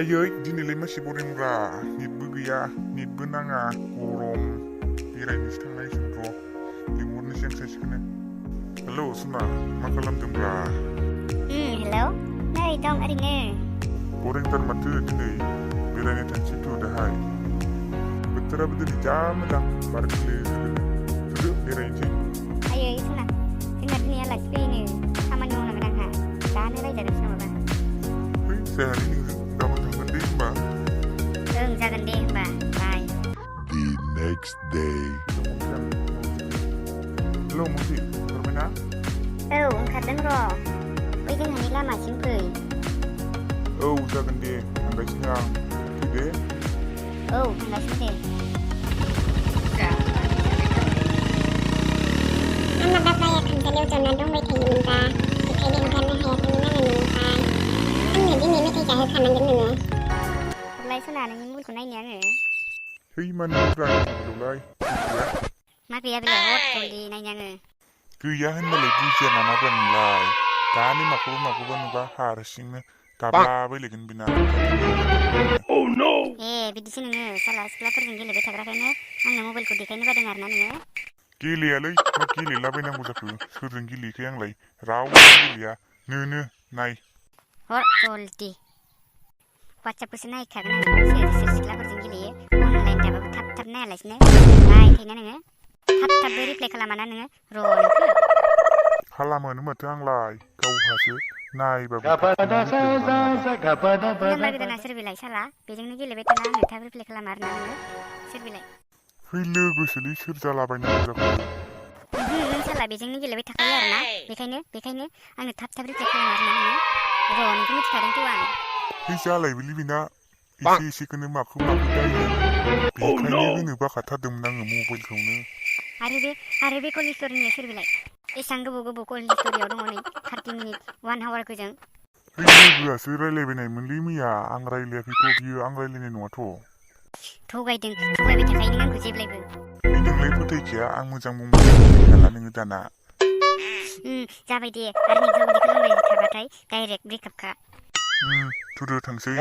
आयै दिनैलाय मासे बरिंब्रा नेटबो गैया नेटबो नाङा गरम बेरायनोसो थांनायसो र' लिंहरनोसै आं सासेखौनो हेलौ सुना मा खालामदोंब्रा हेलौ नै दं ओरैनो बरिंथार माथो दिनै बेरायनो थांसै थ' दाहाय बोथोराबो दिनै जा मोजां बार खोलो खोलो बेरायनोसै आयै सुना जोंना दिनै आलासि फैयोनो खामानि मावनांगोन आंहा दानो रायजागोनसो नामाबा फै जायालै नोंजों गाबोन थांगोन दे होमबा ओं जागोन दे होमबा बाय The next day हेलौ मौसि ओंखारबायना औ ओंखारदों र' बै जोंहानि लामासिम फै औ जागोन दे थांगासिनो आं फैदे औ थांगासिनो दे आंना बाबाया खामसालियाव जना दंबाय थायोमोनबा बेखायनो ओंखारनो हायाखैमोन आङो न'निफ्राय आंनो दिनै मेथाइ जाहोखानांगोन नोङो हरलाय सना नोंनि मबाइलखौ नायनो आङो है मानो ब्रा मबाइलावलाय गैया मा गैया बेलाय हर जलदि नायनो आङो गैया होनबालाय बुजिया नामाब्रा नोंलाय दानो माखौबा नुबा हारसिंनो गाबलाबायलायगोन बिना ए बिदिसो नोङो साला सिख्लाफोरजों गेलेबाय थाग्राखायनो आंनो मबाइलखौ देखायनो बादों आरोना नोङो गेलेयालै मा गेलेलाबायनांगौ जाखो सोरजों गेलेयोखै आंलाय रावबो गेलेया नो नाय हर जलदि वाट्सएपखौसो नायखागोन आङो सोर सिख्लाफोरजों गेलेयो अनलाइन थाबाबो थाब नायालासिनो नायबाय थायोना नोङो थाबबो रिप्लाइ खालामाना नोङो र' नोंखो खालामोनो माथो आंलाय गावहासो नायबाबो नाम्बार गोदाना सोर बेलाय साला बेजोंनो गेलेबाय थाना आंनो थाब रिप्लाइ खालामा आरोना नोङो सोर बेलाय है लोगोसोलै सोर जालाबायनांगौ जाखो नों साला बेजोंनो गेलेबाय थाखायो आरोना बेखायनो आंनो थाब रिप्लाइ खालामा आरोना नोङो र' नोंखौ मिथिखादोंथ' आं है जालायबोलै बिना एसेखौनो माखौ दायो बेखायनो होनो बाखाथारदोंमोन आङो मबाइलखौनो आरो बे कल स्ट'रिनिया सोर बेलाय एसां गोबाव कल स्ट'रियाव दङ नै 30 मिनिट 1 आवार गोजों है लोगोआसो रायलायबायनायमोनलै मैया आं रायलायाखैथ' बियो आं रायलायनाय नङाथ' थगायबाय थाखायो नों आंखौ जेब्लायबो है नोंलाय फोथायखाया आं मोजां बुंबाथाय फोथायखाला नोङो दाना जाबाय दे आरो नोंखौ बिदि खालामबाय थाबाथाय डाइरेक्ट ब्रेकआपखा थुदो थांसै